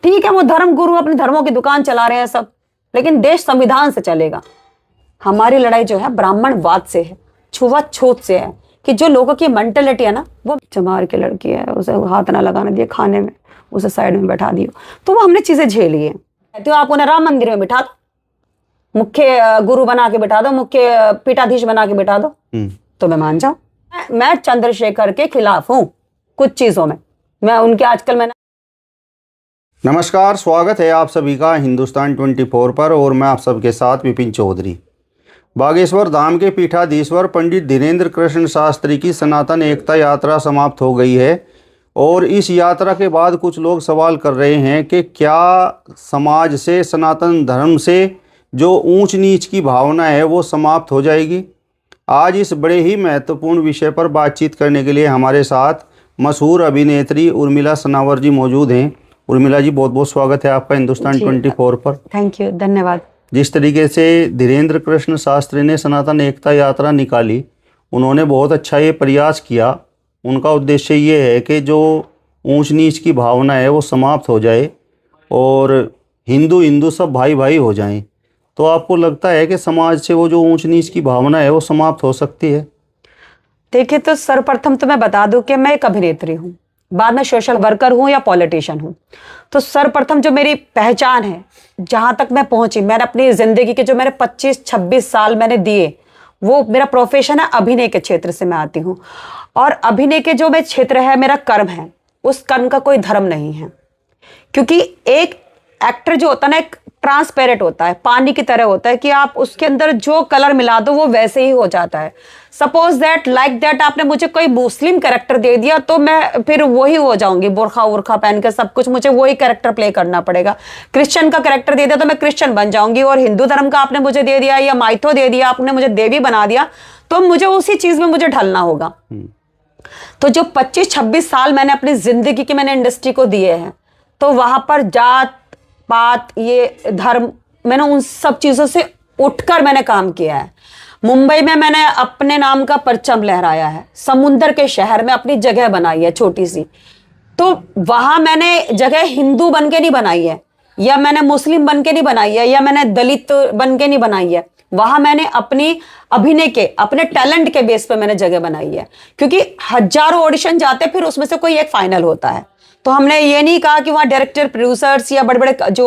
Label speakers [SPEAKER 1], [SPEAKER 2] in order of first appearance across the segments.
[SPEAKER 1] ठीक है वो धर्म गुरु अपने धर्मों की दुकान चला रहे हैं सब, लेकिन देश संविधान से चलेगा। हमारी लड़ाई जो है ब्राह्मणवाद से है, छुआछूत से है, कि जो लोगों की मेंटेलिटी है ना, वो चमार की लड़की है, उसे हाथ ना लगाने दिए खाने में, उसे साइड में बैठा दियो, तो वो हमने चीजें झेली है। तो आप उन्हें राम मंदिर में बिठा दो, मुख्य गुरु बना के बिठा दो, मुख्य पीठाधीश बना के बिठा दो, तो मैं मान जाऊं। मैं चंद्रशेखर के खिलाफ हूं कुछ चीजों में, मैं उनके आजकल मैंने।
[SPEAKER 2] नमस्कार, स्वागत है आप सभी का हिंदुस्तान 24 पर और मैं आप सबके साथ विपिन चौधरी। बागेश्वर धाम के पीठाधीश्वर पंडित धीरेन्द्र कृष्ण शास्त्री की सनातन एकता यात्रा समाप्त हो गई है और इस यात्रा के बाद कुछ लोग सवाल कर रहे हैं कि क्या समाज से, सनातन धर्म से जो ऊंच नीच की भावना है वो समाप्त हो जाएगी। आज इस बड़े ही महत्वपूर्ण विषय पर बातचीत करने के लिए हमारे साथ मशहूर अभिनेत्री उर्मिला सनावर जी मौजूद हैं। उर्मिला जी, बहुत बहुत स्वागत है आपका हिंदुस्तान 24 पर।
[SPEAKER 1] थैंक यू, धन्यवाद।
[SPEAKER 2] जिस तरीके से धीरेन्द्र कृष्ण शास्त्री ने सनातन एकता यात्रा निकाली, उन्होंने बहुत अच्छा ये प्रयास किया। उनका उद्देश्य ये है कि जो ऊंच नीच की भावना है वो समाप्त हो जाए और हिंदू हिंदू सब भाई भाई हो जाएं। तो आपको लगता है कि समाज से वो जो ऊंच नीच की भावना है वो समाप्त हो सकती है?
[SPEAKER 1] देखिए, तो सर्वप्रथम तो मैं बता दूं कि मैं एक अभिनेत्री हूं, बाद में सोशल वर्कर हूं या पॉलिटिशियन हूं। तो सर्वप्रथम जो मेरी पहचान है, जहां तक मैं पहुंची, मैंने अपनी जिंदगी के जो मेरे 25-26 साल मैंने दिए, वो मेरा प्रोफेशन है, अभिनय के क्षेत्र से मैं आती हूँ। और अभिनय के जो मेरा क्षेत्र है, मेरा कर्म है, उस कर्म का कोई धर्म नहीं है। क्योंकि एक एक्टर जो होता है ना, एक ट्रांसपेरेंट होता है, पानी की तरह होता है, कि आप उसके अंदर जो कलर मिला दो वो वैसे ही हो जाता है। सपोज दैट लाइक दैट आपने मुझे कोई मुस्लिम कैरेक्टर दे दिया तो मैं फिर वही हो जाऊंगी, बुरखा उर्खा पहन के सब कुछ मुझे वही कैरेक्टर प्ले करना पड़ेगा। क्रिश्चियन का कैरेक्टर दे दिया तो मैं क्रिश्चियन बन जाऊंगी, और हिंदू धर्म का आपने मुझे दे दिया या माइथो दे दिया, आपने मुझे देवी बना दिया, तो मुझे उसी चीज में मुझे ढलना होगा। तो जो 25-26 साल मैंने अपनी जिंदगी की मैंने इंडस्ट्री को दिए हैं, तो वहां पर जात पात, ये धर्म, मैंने उन सब चीजों से उठकर मैंने काम किया है। मुंबई में मैंने अपने नाम का परचम लहराया है, समुंदर के शहर में अपनी जगह बनाई है छोटी सी। तो वहां मैंने जगह हिंदू बन के नहीं बनाई है, या मैंने मुस्लिम बन के नहीं बनाई है, या मैंने दलित बन के नहीं बनाई है। वहां मैंने अपनी अभिनय के, अपने टैलेंट के बेस पे मैंने जगह बनाई है। क्योंकि हजारों ऑडिशन जाते, फिर उसमें से कोई एक फाइनल होता है। तो हमने ये नहीं कहा कि वहाँ डायरेक्टर, प्रोड्यूसर्स या बड़े बड़े जो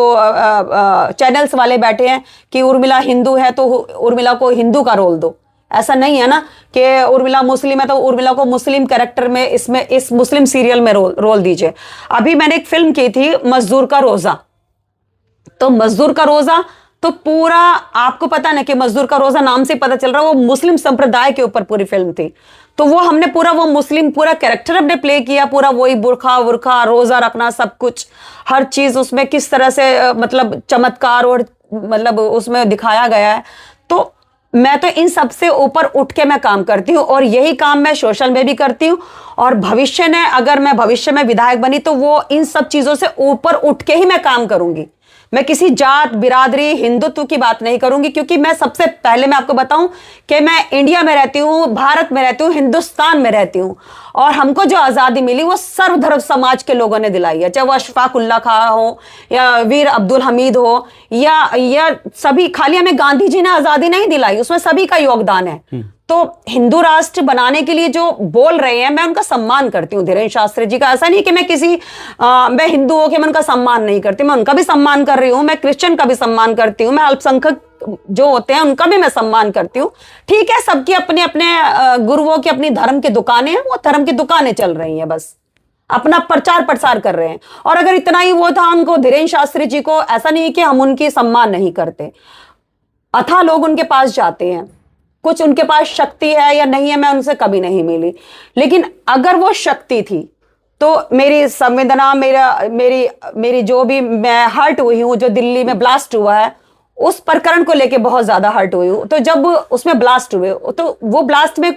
[SPEAKER 1] चैनल्स वाले बैठे हैं कि उर्मिला हिंदू है तो उर्मिला को हिंदू का रोल दो। ऐसा नहीं है ना कि उर्मिला मुस्लिम है तो उर्मिला को मुस्लिम कैरेक्टर में, इसमें इस मुस्लिम सीरियल में रोल दीजिए। अभी मैंने एक फिल्म की थी मजदूर का रोजा, तो मजदूर का रोजा तो पूरा आपको पता ना कि मजदूर का रोजा नाम से पता चल रहा है वो मुस्लिम संप्रदाय के ऊपर पूरी फिल्म थी। तो वो हमने पूरा वो मुस्लिम पूरा कैरेक्टर हमने प्ले किया, पूरा वही बुरखा वुरखा, रोजा रखना, सब कुछ, हर चीज उसमें किस तरह से मतलब चमत्कार और मतलब उसमें दिखाया गया है। तो मैं तो इन सबसे ऊपर उठ के मैं काम करती हूँ, और यही काम मैं सोशल में भी करती हूँ। और भविष्य में अगर मैं भविष्य में विधायक बनी तो वो इन सब चीजों से ऊपर उठ के ही मैं काम करूंगी। मैं किसी जात, बिरादरी, हिंदुत्व की बात नहीं करूंगी, क्योंकि मैं सबसे पहले मैं आपको बताऊं कि मैं इंडिया में रहती हूं, भारत में रहती हूं, हिंदुस्तान में रहती हूं, और हमको जो आजादी मिली वो सर्वधर्म समाज के लोगों ने दिलाई है। चाहे वो अशफाक उल्ला खां हो या वीर अब्दुल हमीद हो या सभी, खाली हमें गांधी जी ने आजादी नहीं दिलाई, उसमें सभी का योगदान है। तो हिंदू राष्ट्र बनाने के लिए जो बोल रहे हैं, मैं उनका सम्मान करती हूँ। धीरेन्द्र शास्त्री जी का ऐसा नहीं कि मैं मैं हिंदू हो के मैं उनका सम्मान नहीं करती, मैं उनका भी सम्मान कर रही हूँ, मैं क्रिश्चियन का भी सम्मान करती हूँ, मैं अल्पसंख्यक जो होते हैं उनका भी मैं सम्मान करती हूँ। ठीक है, सबकी अपने अपने गुरुओं की अपनी धर्म की दुकानें हैं, वो धर्म की दुकानें चल रही हैं, बस अपना प्रचार प्रसार कर रहे हैं। और अगर इतना ही वो था उनको, धीरेन्द्र शास्त्री जी को, ऐसा नहीं कि हम उनकी सम्मान नहीं करते। अथाह लोग उनके पास जाते हैं, कुछ उनके पास शक्ति है या नहीं है, मैं उनसे कभी नहीं मिली, लेकिन अगर वो शक्ति थी तो मेरी संवेदना, मेरी जो भी मैं हर्ट हुई हूं, जो दिल्ली में ब्लास्ट हुआ है उस प्रकरण को लेके बहुत ज्यादा हर्ट हुई हूं। तो जब उसमें ब्लास्ट हुए तो वो ब्लास्ट में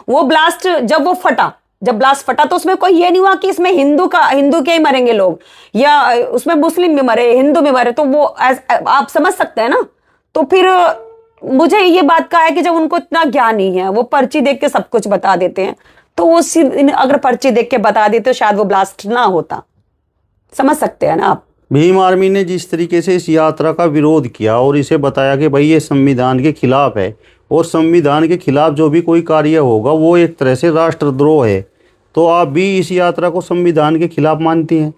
[SPEAKER 1] वो ब्लास्ट जब ब्लास्ट फटा तो उसमें कोई ये नहीं हुआ कि इसमें हिंदू के ही मरेंगे लोग, या उसमें मुस्लिम भी मरे, हिंदू भी मरे, तो वो आप समझ सकते हैं ना। तो फिर मुझे ये बात का है कि जब उनको इतना ज्ञान नहीं है, वो पर्ची देख के सब कुछ बता देते हैं, तो वो अगर पर्ची देख के बता देते तो शायद वो ब्लास्ट ना होता। समझ सकते हैं ना आप।
[SPEAKER 2] भीम आर्मी ने जिस तरीके से इस यात्रा का विरोध किया और इसे बताया कि भाई ये संविधान के खिलाफ है और संविधान के खिलाफ जो भी कोई कार्य होगा वो एक तरह से राष्ट्रद्रोह है, तो आप भी इस यात्रा को संविधान के खिलाफ मानती हैं?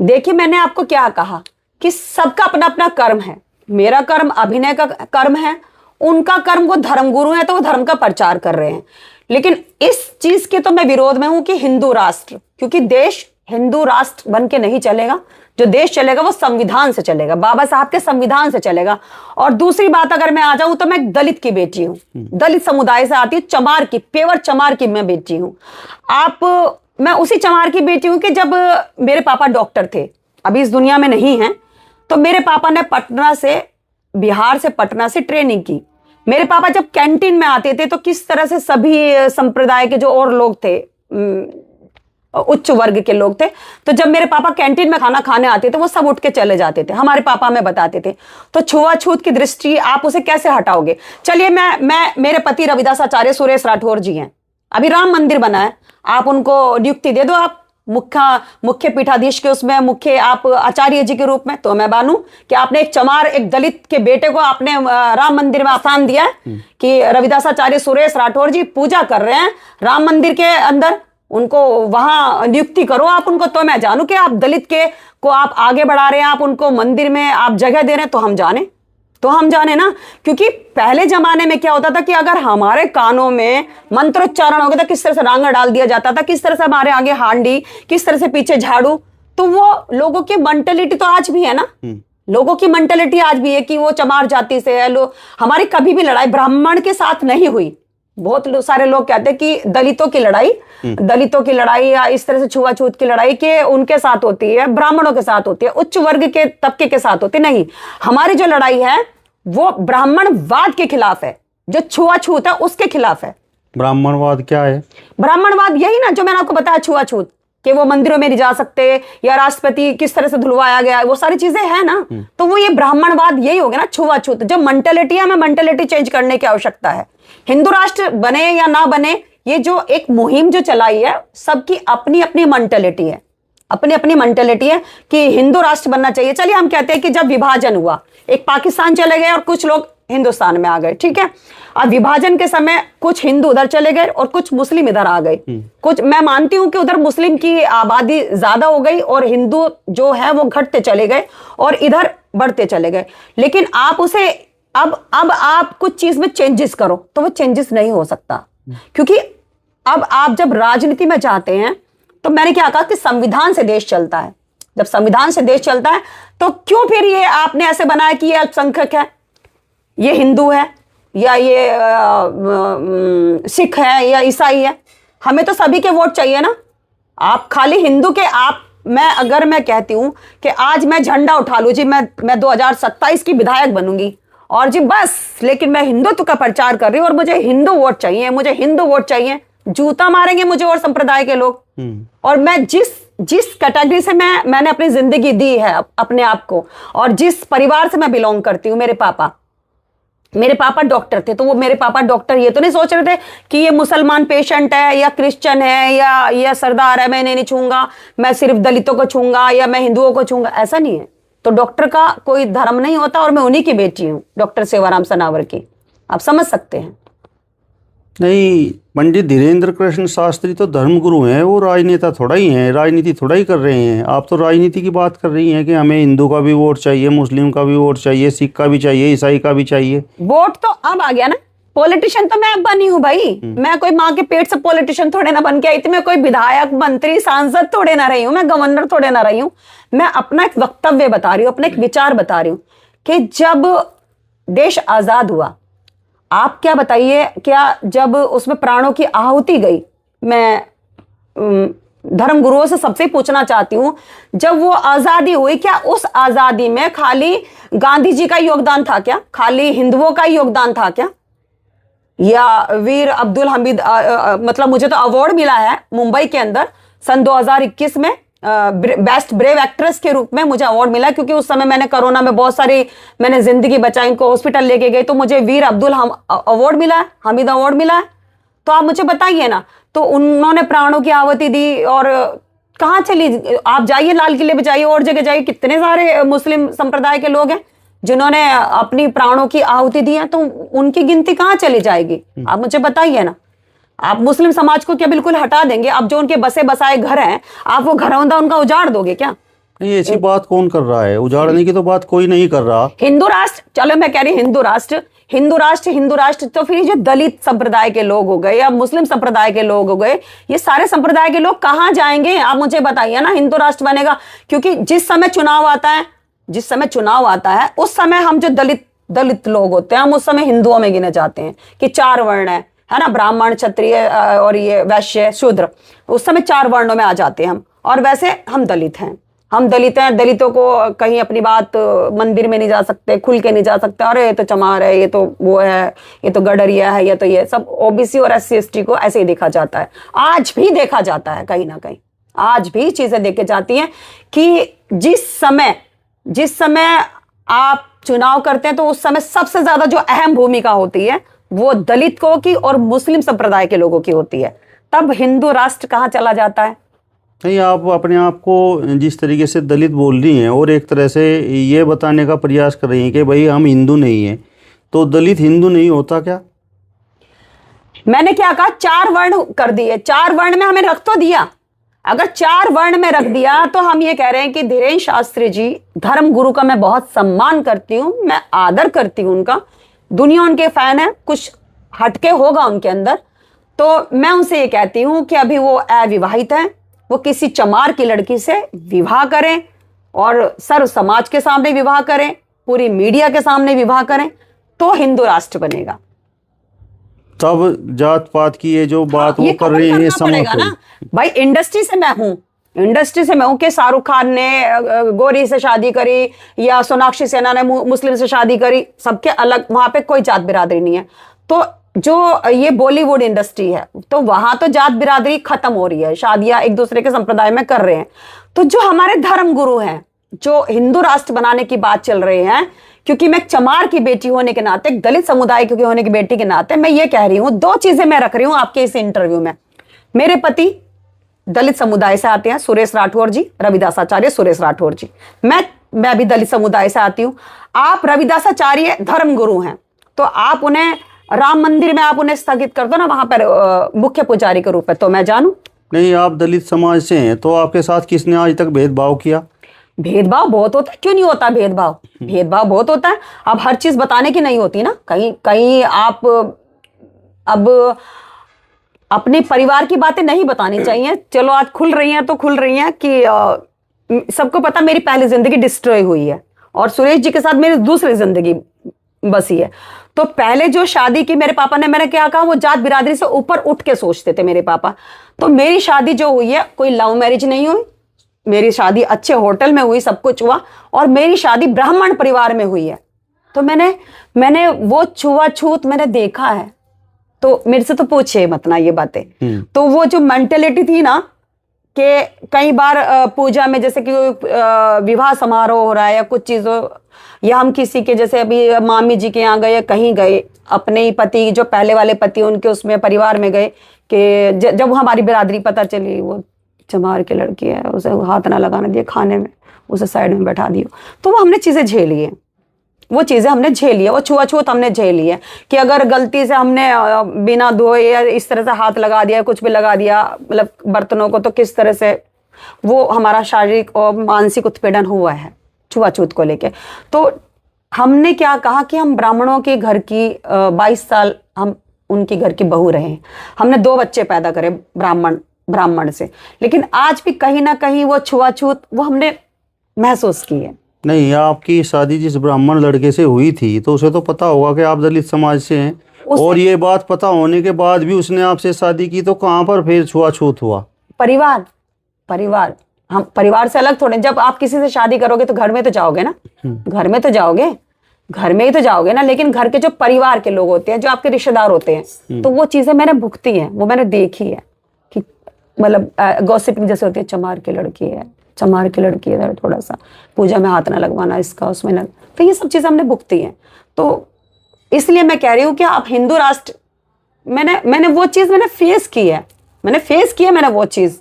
[SPEAKER 1] देखिए, मैंने आपको क्या कहा कि सबका अपना अपना कर्म है। मेरा कर्म अभिनय का कर्म है, उनका कर्म, वो धर्मगुरु है तो वो धर्म का प्रचार कर रहे हैं। लेकिन इस चीज के तो मैं विरोध में हूं कि हिंदू राष्ट्र, क्योंकि देश हिंदू राष्ट्र बन के नहीं चलेगा। जो देश चलेगा वो संविधान से चलेगा, बाबा साहब के संविधान से चलेगा। और दूसरी बात अगर मैं आ जाऊं तो मैं एक दलित की बेटी हूं, दलित समुदाय से आती हूं, चमार की, पेवर चमार की मैं बेटी हूं। मैं उसी चमार की बेटी हूं कि जब मेरे पापा डॉक्टर थे, अभी इस दुनिया में नहीं है, तो मेरे पापा ने बिहार से पटना से ट्रेनिंग की। मेरे पापा जब कैंटीन में आते थे तो किस तरह से सभी संप्रदाय के जो और लोग थे, उच्च वर्ग के लोग थे, तो जब मेरे पापा कैंटीन में खाना खाने आते थे वो सब उठ के चले जाते थे, हमारे पापा हमें बताते थे। तो छुआछूत की दृष्टि आप उसे कैसे हटाओगे? चलिए, मैं मेरे पति रविदास आचार्य सुरेश राठौर जी हैं, अभी राम मंदिर बना है, आप उनको नियुक्ति दे दो, आप मुख्य पीठाधीश के उसमें मुख्य आप आचार्य जी के रूप में, तो मैं मानूं कि आपने एक चमार, एक दलित के बेटे को आपने राम मंदिर में स्थान दिया है कि रविदास आचार्य सुरेश राठौर जी पूजा कर रहे हैं राम मंदिर के अंदर, उनको वहां नियुक्ति करो आप उनको। तो मैं जानूं कि आप दलित के को आप आगे बढ़ा रहे हैं, आप उनको मंदिर में आप जगह दे रहे हैं, तो हम जाने ना। क्योंकि पहले जमाने में क्या होता था कि अगर हमारे कानों में मंत्रोच्चारण हो गया तो किस तरह से रांगा डाल दिया जाता था, किस तरह से हमारे आगे हांडी, किस तरह से पीछे झाड़ू। तो वो लोगों की मेंटेलिटी तो आज भी है ना, लोगों की मेंटेलिटी आज भी है कि वो चमार जाति से है। हमारी कभी भी लड़ाई ब्राह्मण के साथ नहीं हुई। बहुत सारे लोग कहते हैं कि दलितों की लड़ाई या इस तरह से छुआछूत की लड़ाई के उनके साथ होती है, ब्राह्मणों के साथ होती है, उच्च वर्ग के तबके के साथ होती नहीं। हमारी जो लड़ाई है वो ब्राह्मणवाद के खिलाफ है, जो छुआछूत है उसके खिलाफ है।
[SPEAKER 2] ब्राह्मणवाद क्या है?
[SPEAKER 1] ब्राह्मणवाद यही ना जो मैंने आपको बताया, छुआछूत, कि वो मंदिरों में नहीं जा सकते या राष्ट्रपति किस तरह से धुलवाया गया है, वो सारी चीजें हैं ना। तो वो ये ब्राह्मणवाद यही हो गया ना, छुआछूत। जो मेंटेलिटी है, हमें मेंटेलिटी चेंज करने की आवश्यकता है। हिंदू राष्ट्र बने या ना बने, ये जो एक मुहिम जो चलाई है, सबकी अपनी अपनी मेंटेलिटी है, अपनी अपनी मेंटेलिटी है कि हिंदू राष्ट्र बनना चाहिए। चलिए, हम कहते हैं कि जब विभाजन हुआ, एक पाकिस्तान चले गए और कुछ लोग हिंदुस्तान में आ गए, ठीक है। अब विभाजन के समय कुछ हिंदू उधर चले गए और कुछ मुस्लिम इधर आ गए। कुछ मैं मानती हूं कि उधर मुस्लिम की आबादी ज्यादा हो गई और हिंदू जो है वो घटते चले गए और इधर बढ़ते चले गए। लेकिन आप उसे अब आप कुछ चीज में चेंजेस करो तो वो चेंजेस नहीं हो सकता, क्योंकि अब आप जब राजनीति में जाते हैं तो मैंने क्या कहा कि संविधान से देश चलता है। जब संविधान से देश चलता है तो क्यों फिर ये आपने ऐसे बनाया कि ये अल्पसंख्यक है, ये हिंदू है, या ये सिख है या ईसाई है? हमें तो सभी के वोट चाहिए ना। आप खाली हिंदू के अगर मैं कहती हूं कि आज मैं झंडा उठा लूं जी, मैं 2027 की विधायक बनूंगी और जी बस, लेकिन मैं हिंदुत्व का प्रचार कर रही हूं और मुझे हिंदू वोट चाहिए, जूता मारेंगे मुझे और संप्रदाय के लोग। और मैं जिस कैटेगरी से मैंने अपनी जिंदगी दी है अपने आप को, और जिस परिवार से मैं बिलोंग करती हूँ, मेरे पापा डॉक्टर थे, तो वो मेरे पापा डॉक्टर ये तो नहीं सोच रहे थे कि ये मुसलमान पेशेंट है या क्रिश्चियन है या ये सरदार है, मैं नहीं छूंगा, मैं सिर्फ दलितों को छूंगा या मैं हिंदुओं को छूंगा, ऐसा नहीं है। तो डॉक्टर का कोई धर्म नहीं होता और मैं उन्हीं की बेटी हूँ, डॉक्टर सेवाराम सनावर की। आप समझ सकते हैं।
[SPEAKER 2] नहीं, पंडित धीरेन्द्र कृष्ण शास्त्री तो धर्मगुरु हैं, वो राजनेता थोड़ा ही हैं, राजनीति थोड़ा ही कर रहे हैं। आप तो राजनीति की बात कर रही हैं कि हमें हिंदू का भी वोट चाहिए, मुस्लिम का भी वोट चाहिए, सिख का भी चाहिए, ईसाई का भी चाहिए।
[SPEAKER 1] वोट तो अब आ गया ना, पॉलिटिशियन तो मैं अब बनी हूँ भाई। मैं कोई माँ के पेट से पॉलिटिशियन थोड़े ना बन के आई थी, मैं कोई विधायक, मंत्री, सांसद थोड़े ना रही हूँ, मैं गवर्नर थोड़े ना रही हूँ। मैं अपना एक वक्तव्य बता रही हूँ, अपना एक विचार बता रही हूँ कि जब देश आजाद हुआ, आप क्या बताइए, क्या जब उसमें प्राणों की आहुति गई, मैं धर्मगुरुओं से सबसे पूछना चाहती हूं, जब वो आजादी हुई, क्या उस आजादी में खाली गांधी जी का योगदान था क्या? खाली हिंदुओं का योगदान था क्या? या वीर अब्दुल हमीद, मतलब मुझे तो अवार्ड मिला है मुंबई के अंदर सन 2021 में, बेस्ट ब्रेव एक्ट्रेस के रूप में मुझे अवार्ड मिला, क्योंकि उस समय मैंने कोरोना में बहुत सारी मैंने जिंदगी बचाई, उनको हॉस्पिटल लेके गई, तो मुझे वीर अब्दुल अवार्ड मिला है, हमीद अवार्ड मिला है। तो आप मुझे बताइए ना, तो उन्होंने प्राणों की आहुति दी और कहाँ चली? आप जाइए लाल किले पे जाइए, और जगह जाइए, कितने सारे मुस्लिम संप्रदाय के लोग हैं जिन्होंने अपनी प्राणों की आहुति दी है, तो उनकी गिनती कहाँ चली जाएगी? आप मुझे बताइए ना। आप मुस्लिम समाज को क्या बिल्कुल हटा देंगे? अब जो उनके बसे बसाए घर हैं, आप वो घरौंदा उनका उजाड़ दोगे क्या?
[SPEAKER 2] नहीं, ऐसी बात कौन कर रहा है? उजाड़ने की तो बात कोई नहीं कर रहा।
[SPEAKER 1] हिंदू राष्ट्र, चलो मैं कह रही हिंदू राष्ट्र, हिंदू राष्ट्र, हिंदू राष्ट्र, तो फिर ये जो दलित संप्रदाय के लोग हो गए या मुस्लिम संप्रदाय के लोग हो गए, ये सारे संप्रदाय के लोग कहाँ जाएंगे? आप मुझे बताइए ना। हिंदू राष्ट्र बनेगा क्योंकि जिस समय चुनाव आता है, जिस समय चुनाव आता है उस समय हम जो दलित लोग होते हैं, हम उस समय हिंदुओं में गिने जाते हैं कि 4 वर्ण है ना, ब्राह्मण, क्षत्रिय और ये वैश्य, शूद्र, उस समय 4 वर्णों में आ जाते हैं हम। और वैसे हम दलित हैं, हम दलित हैं। दलितों को कहीं अपनी बात मंदिर में नहीं जा सकते, खुल के नहीं जा सकते, अरे ये तो चमार है, ये तो वो है, ये तो गडरिया है, ये तो ये सब। ओबीसी और SC ST को ऐसे ही देखा जाता है, आज भी देखा जाता है, कहीं ना कहीं आज भी चीजें देखी जाती हैं कि जिस समय आप चुनाव करते हैं तो उस समय सबसे ज्यादा जो अहम भूमिका होती है वो दलितों की और मुस्लिम संप्रदाय के लोगों की होती है। तब हिंदू राष्ट्र कहाँ चला जाता है?
[SPEAKER 2] नहीं, आप अपने आप को जिस तरीके से दलित बोल रही हैं और एक तरह से ये बताने का प्रयास कर रही हैं कि भाई हम हिंदू नहीं हैं, तो दलित हिंदू नहीं होता क्या?
[SPEAKER 1] मैंने क्या कहा? 4 वर्ण कर दिए, 4 वर्ण में हमें रख तो दिया। अगर 4 वर्ण में रख दिया तो हम ये कह रहे हैं कि धीरेन्द्र शास्त्री जी, धर्म गुरु का मैं बहुत सम्मान करती हूँ, मैं आदर करती हूँ उनका, दुनिया उनके फैन है, कुछ हटके होगा उनके अंदर, तो मैं उनसे ये कहती हूँ कि अभी वो अविवाहित है, वो किसी चमार की लड़की से विवाह करें और सर्व समाज के सामने विवाह करें, पूरी मीडिया के सामने विवाह करें, तो हिंदू राष्ट्र बनेगा।
[SPEAKER 2] तब जात पात की ये जो बात वो कर रही है,
[SPEAKER 1] पड़ेगा ना भाई। इंडस्ट्री से मैं हूं कि शाहरुख खान ने गौरी से शादी करी या सोनाक्षी सिन्हा ने मुस्लिम से शादी करी, सबके अलग, वहां पे कोई जात बिरादरी नहीं है। तो जो ये बॉलीवुड इंडस्ट्री है, तो वहां तो जात बिरादरी खत्म हो रही है, शादियां एक दूसरे के संप्रदाय में कर रहे हैं। तो जो हमारे धर्म गुरु हैं, जो हिंदू राष्ट्र बनाने की बात चल रही है, क्योंकि मैं चमार की बेटी होने के नाते, दलित समुदाय की होने की बेटी के नाते मैं ये कह रही हूं, 2 चीजें मैं रख रही हूं आपके इस इंटरव्यू में। मेरे पति दलित समुदाय से आते हैं, सुरेश राठौर जी, रविदासाचार्य सुरेश राठौर जी। मैं भी दलित समुदाय से आती हूं। आप रविदासाचार्य धर्म गुरु हैं, तो आप उन्हें राम मंदिर में आप उन्हें स्थगित कर दो ना, वहां पर मुख्य पुजारी के रूप में, तो मैं जानू।
[SPEAKER 2] नहीं, आप दलित समाज से हैं, तो आपके साथ किसने आज तक भेदभाव किया?
[SPEAKER 1] भेदभाव बहुत होता है, क्यों नहीं होता भेदभाव? भेदभाव बहुत होता है। अब हर चीज बताने की नहीं होती ना, कहीं आप अब अपने परिवार की बातें नहीं बतानी चाहिए। चलो आज खुल रही हैं तो खुल रही हैं कि सबको पता मेरी पहली जिंदगी डिस्ट्रॉय हुई है और सुरेश जी के साथ मेरी दूसरी जिंदगी बसी है। तो पहले जो शादी की मेरे पापा ने, मैंने क्या कहा, वो जात बिरादरी से ऊपर उठ के सोचते थे मेरे पापा। तो मेरी शादी जो हुई है, कोई लव मैरिज नहीं हुई, मेरी शादी अच्छे होटल में हुई, सब कुछ हुआ, और मेरी शादी ब्राह्मण परिवार में हुई है। तो मैंने वो छुआछूत मैंने देखा है। तो मेरे से तो पूछे मत ना ये बातें। तो वो जो मेंटेलिटी थी ना कि कई बार पूजा में, जैसे कि विवाह समारोह हो रहा है या कुछ चीज हो, या हम किसी के, जैसे अभी मामी जी के यहाँ गए, कहीं गए, अपने ही पति, जो पहले वाले पति उनके उसमें परिवार में गए, कि जब हमारी बिरादरी पता चली वो चमार की लड़की है, उसे हाथ ना लगाने दिए खाने में, उसे साइड में बैठा दियो। तो वो हमने चीजें झेली है, वो चीजें हमने झेली है, वो छुआछूत हमने झेली है कि अगर गलती से हमने बिना धोए या इस तरह से हाथ लगा दिया, कुछ भी लगा दिया, मतलब बर्तनों को, तो किस तरह से वो हमारा शारीरिक और मानसिक उत्पीड़न हुआ है छुआछूत को लेके। तो हमने क्या कहा कि हम ब्राह्मणों के घर की 22 साल हम उनकी घर की बहू रहे, हमने 2 बच्चे पैदा करे ब्राह्मण से, लेकिन आज भी कहीं ना कहीं वो छुआछूत वो हमने महसूस की है।
[SPEAKER 2] नहीं, आपकी शादी जिस ब्राह्मण लड़के से हुई थी तो उसे तो पता होगा कि आप दलित समाज से हैं, और ये बात पता होने के बाद भी उसने आपसे शादी की, तो कहाँ पर फिर छुआछूत हुआ? परिवार हम परिवार से अलग थोड़े। जब आप किसी से शादी करोगे तो घर में तो जाओगे ना, घर में ही तो जाओगे ना, लेकिन घर के जो परिवार के लोग होते हैं, जो आपके रिश्तेदार होते हैं, तो वो चीजें मैंने भुगती हैं, वो मैंने देखी है कि मतलब गॉसिपिंग जैसे होती है, चमार की लड़की है, थोड़ा सा पूजा में हाथ ना लगवाना, इसका उसमें ना, तो ये सब चीजें हमने भुगती हैं। तो इसलिए मैं कह रही हूँ कि आप हिंदू राष्ट्र, मैंने वो चीज मैंने फेस की है, मैंने वो चीज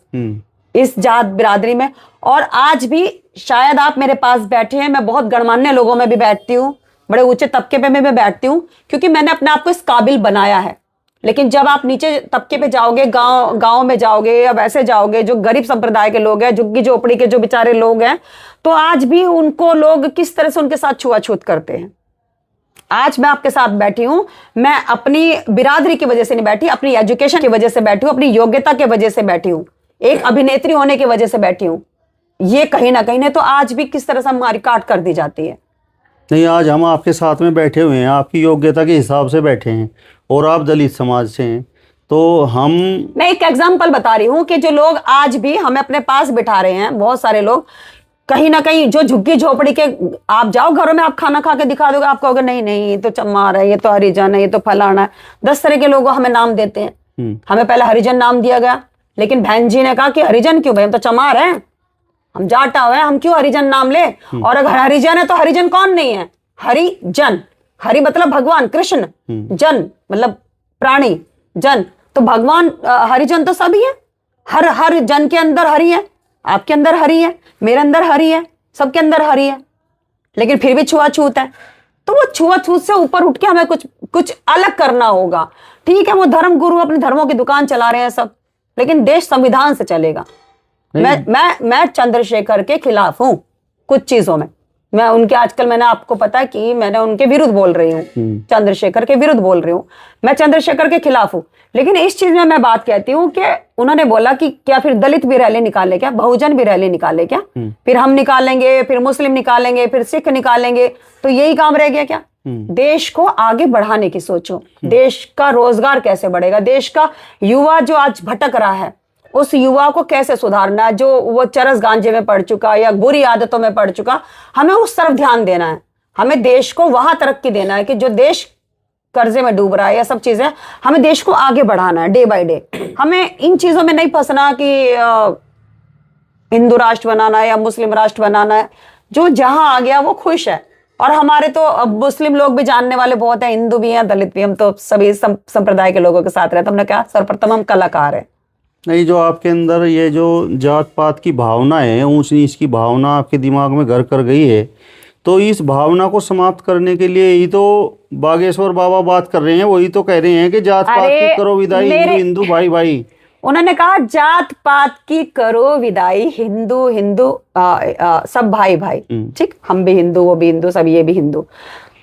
[SPEAKER 1] इस जात बिरादरी में। और आज भी शायद आप मेरे पास बैठे हैं, मैं बहुत गणमान्य लोगों में भी बैठती हूँ, बड़े ऊंचे तबके पे मैं बैठती हूँ, क्योंकि मैंने अपने आप को इस काबिल बनाया है। लेकिन जब आप नीचे तबके पे जाओगे, गांव में जाओगे या वैसे जाओगे, जो गरीब संप्रदाय के लोग हैं, झुग्गी झोपड़ी के जो बेचारे लोग हैं, तो आज भी उनको लोग किस तरह से उनके साथ छुआछूत करते हैं। आज मैं आपके साथ बैठी हूं, मैं अपनी बिरादरी की वजह से नहीं बैठी, अपनी एजुकेशन की वजह से बैठी हूं, अपनी योग्यता की वजह से बैठी हूं, एक अभिनेत्री होने की वजह से बैठी हूं। ये कहीं ना कहीं ने तो आज भी किस तरह से हमारी काट कर दी जाती है।
[SPEAKER 2] नहीं, आज हम आपके साथ में बैठे हुए हैं, आपकी योग्यता के हिसाब से बैठे हैं, और आप दलित समाज से हैं, तो मैं
[SPEAKER 1] एक एग्जाम्पल बता रही हूं कि जो लोग आज भी हमें अपने पास बिठा रहे हैं, बहुत सारे लोग कहीं ना कहीं जो झुग्गी झोपड़ी के, आप जाओ घरों में, आप खाना खा के दिखा दोगे, आप कहोगे नहीं नहीं ये तो चमार है, ये तो हरिजन है, ये तो फलाना है। 10 तरह के लोग हमें नाम देते हैं। हमें पहले हरिजन नाम दिया गया, लेकिन बहन जी ने कहा कि हरिजन क्यों भाई, हम तो चमार हैं, हम जाटा हुए हैं, हम क्यों हरिजन नाम ले। और अगर हरिजन है तो हरिजन कौन नहीं है? हरिजन, हरि मतलब भगवान कृष्ण, जन मतलब प्राणी, जन तो भगवान, हरिजन तो सभी है। हर जन के अंदर हरि है, आपके अंदर हरि है, मेरे अंदर हरि है, सबके अंदर हरि है, लेकिन फिर भी छुआछूत है। तो वो छुआछूत से ऊपर उठ के हमें कुछ अलग करना होगा। ठीक है, वो धर्म गुरु अपने धर्मों की दुकान चला रहे हैं सब, लेकिन देश संविधान से चलेगा। मैं चंद्रशेखर के खिलाफ हूं कुछ चीजों में, मैं उनके, आजकल मैंने आपको पता कि मैंने उनके विरुद्ध बोल रही हूँ, चंद्रशेखर के विरुद्ध बोल रही हूँ, मैं चंद्रशेखर के खिलाफ हूँ। लेकिन इस चीज में मैं बात कहती हूँ कि उन्होंने बोला कि क्या फिर दलित भी रैली निकाले क्या, बहुजन भी रैली निकाले क्या, फिर हम निकालेंगे, फिर मुस्लिम निकालेंगे, फिर सिख निकालेंगे, तो यही काम रह गया क्या? देश को आगे बढ़ाने की सोचो, देश का रोजगार कैसे बढ़ेगा, देश का युवा जो आज भटक रहा है, उस युवा को कैसे सुधारना है, जो वो चरस गांजे में पड़ चुका या बुरी आदतों में पड़ चुका, हमें उस तरफ ध्यान देना है। हमें देश को वहां तरक्की देना है कि जो देश कर्जे में डूब रहा है, या सब चीजें, हमें देश को आगे बढ़ाना है डे बाय डे। हमें इन चीजों में नहीं फंसना कि हिंदू राष्ट्र बनाना है या मुस्लिम राष्ट्र बनाना है। जो जहां आ गया वो खुश है। और हमारे तो अब मुस्लिम लोग भी जानने वाले बहुत हैं, हिंदू भी हैं, दलित भी, हम तो सभी संप्रदाय के लोगों के साथ रहते। हमने कहा सर्वप्रथम हम कलाकार है।
[SPEAKER 2] नहीं, जो आपके अंदर ये जो जात पात की भावना है, ऊंच नीच की भावना आपके दिमाग में घर कर गई है, तो इस भावना को समाप्त करने के लिए ही तो बागेश्वर बाबा बात कर रहे हैं। वही तो कह रहे हैं कि जात पात की करो विदाई, हिंदू हिंदू भाई भाई।
[SPEAKER 1] उन्होंने कहा जात पात की करो विदाई, हिंदू हिंदू सब भाई भाई। ठीक, हम भी हिंदू, वो भी हिंदू, सब ये भी हिंदू।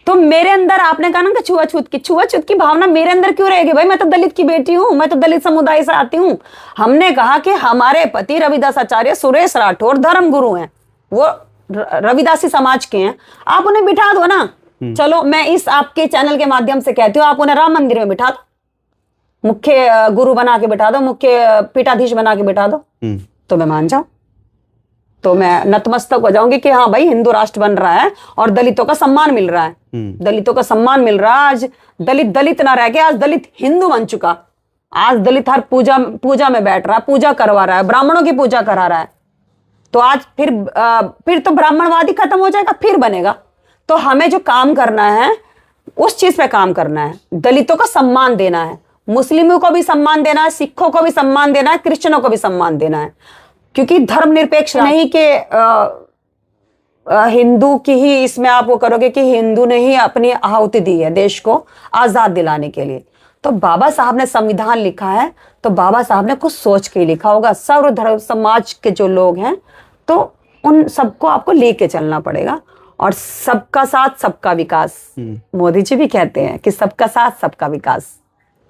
[SPEAKER 1] तो मेरे अंदर आपने कहा ना कि छुआछूत की भावना मेरे अंदर क्यों रहेगी भाई? मैं तो दलित की बेटी हूं, मैं तो दलित समुदाय से आती हूं। हमने कहा कि हमारे पति रविदास आचार्य सुरेश राठौर धर्म गुरु हैं, वो रविदासी समाज के हैं, आप उन्हें बिठा दो ना। चलो मैं इस आपके चैनल के माध्यम से कहती हूँ, आप उन्हें राम मंदिर में बिठा दो, मुख्य गुरु बना के बिठा दो, मुख्य पीठाधीश बना के बिठा दो, तो मैं मान जाऊं, तो मैं नतमस्तक हो जाऊंगी कि हाँ भाई हिंदू राष्ट्र बन रहा है और दलितों का सम्मान मिल रहा है। दलितों का सम्मान मिल रहा है। आज दलित दलित ना रह के आज दलित हिंदू बन चुका। आज दलित हर पूजा में बैठ रहा है, पूजा करवा रहा है, ब्राह्मणों की पूजा करा रहा है। तो आज फिर तो ब्राह्मणवादी खत्म हो जाएगा, फिर बनेगा। तो हमें जो काम करना है उस चीज पे काम करना है, दलितों का सम्मान देना है, मुस्लिमों को भी सम्मान देना है, सिखों को भी सम्मान देना है, क्रिश्चियनों को भी सम्मान देना है। क्योंकि धर्मनिरपेक्ष नहीं कि हिंदू की ही इसमें आप वो करोगे कि हिंदू ने ही अपनी आहुति दी है देश को आजाद दिलाने के लिए। तो बाबा साहब ने संविधान लिखा है, तो बाबा साहब ने कुछ सोच के लिखा होगा। सर्वधर्म समाज के जो लोग हैं, तो उन सबको आपको लेके चलना पड़ेगा। और सबका साथ सबका विकास, मोदी जी भी कहते हैं कि सबका साथ सबका विकास।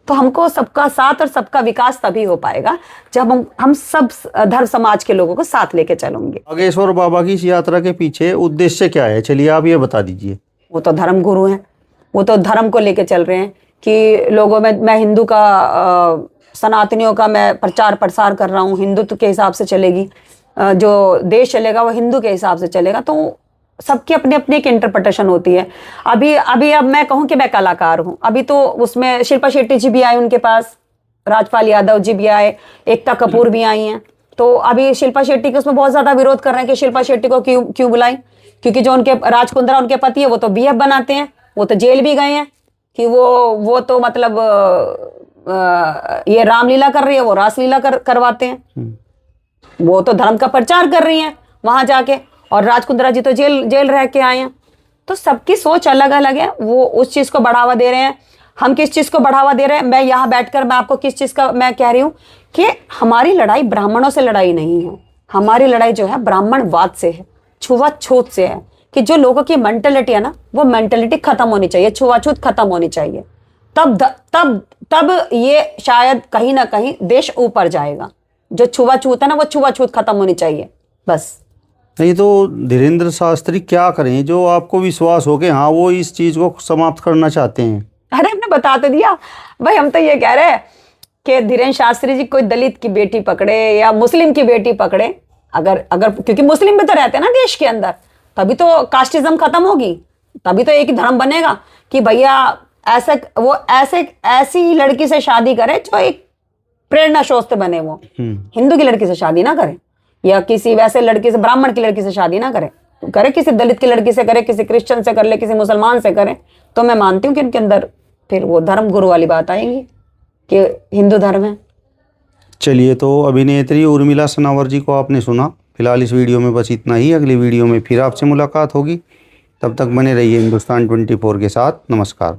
[SPEAKER 1] तो हमको सबका साथ और सबका विकास तभी हो पाएगा जब हम सब धर्म समाज के लोगों को साथ लेके चलेंगे।
[SPEAKER 2] बागेश्वर बाबा की इस यात्रा के पीछे उद्देश्य क्या है? चलिए आप ये बता दीजिए।
[SPEAKER 1] वो तो धर्म गुरु हैं, वो तो धर्म को लेके चल रहे हैं कि लोगों में, मैं हिंदू का सनातनियों का मैं प्रचार प्रसार कर रहा हूँ, हिंदुत्व के हिसाब से चलेगी, जो देश चलेगा वो हिंदू के हिसाब से चलेगा। तो सबकी अपनी अपनी एक इंटरप्रिटेशन होती है। अब मैं कहूं कि मैं कलाकार हूं, अभी तो उसमें शिल्पा शेट्टी जी भी आए उनके पास, राजपाल यादव जी भी आए, एकता कपूर भी आई हैं। तो अभी शिल्पा शेट्टी के उसमें बहुत ज्यादा विरोध कर रहे हैं कि शिल्पा शेट्टी को क्यों बुलाई, क्योंकि जो उनके राज कुंद्रा उनके पति है वो तो बीएफ बनाते हैं, वो तो जेल भी गए हैं कि वो तो मतलब ये रामलीला कर रही है, वो रासलीला करवाते हैं। वो तो धर्म का प्रचार कर रही हैं वहां जाके, और राज कुंद्रा जी तो जेल रह के आए हैं। तो सबकी सोच अलग अलग है, वो उस चीज को बढ़ावा दे रहे हैं, हम किस चीज को बढ़ावा दे रहे हैं। मैं यहाँ बैठकर मैं आपको किस चीज का मैं कह रही हूँ कि हमारी लड़ाई ब्राह्मणों से लड़ाई नहीं है, हमारी लड़ाई जो है ब्राह्मणवाद से है, छुआछूत से है, कि जो लोगों की मेंटेलिटी है ना, वो मेंटेलिटी खत्म होनी चाहिए, छुआछूत खत्म होनी चाहिए। तब ये शायद कहीं ना कहीं देश ऊपर जाएगा। जो छुआछूत है ना, वो छुआछूत खत्म होनी चाहिए बस।
[SPEAKER 2] नहीं तो धीरेन्द्र शास्त्री क्या करें जो आपको विश्वास हो कि हाँ वो इस चीज को समाप्त करना चाहते हैं?
[SPEAKER 1] अरे हमने बता तो दिया भाई, हम तो ये कह रहे हैं कि धीरेन्द्र शास्त्री जी कोई दलित की बेटी पकड़े या मुस्लिम की बेटी पकड़े, अगर क्योंकि मुस्लिम भी तो रहते हैं ना देश के अंदर, तभी तो कास्टिज्म खत्म होगी, तभी तो एक ही धर्म बनेगा कि भैया ऐसी लड़की से शादी करे जो एक प्रेरणा स्रोत बने। वो हिंदू की लड़की से शादी ना करे, या किसी वैसे लड़की से, ब्राह्मण की लड़की से शादी ना करे किसी दलित की लड़की से करे, किसी क्रिश्चियन से कर ले, किसी मुसलमान से करे, तो मैं मानती हूँ कि उनके अंदर फिर वो धर्म गुरु वाली बात आएगी कि हिंदू धर्म है।
[SPEAKER 2] चलिए, तो अभिनेत्री उर्मिला सनावर जी को आपने सुना। फिलहाल इस वीडियो में बस इतना ही। अगली वीडियो में फिर आपसे मुलाकात होगी, तब तक बने रहिए हिंदुस्तान 24 के साथ। नमस्कार।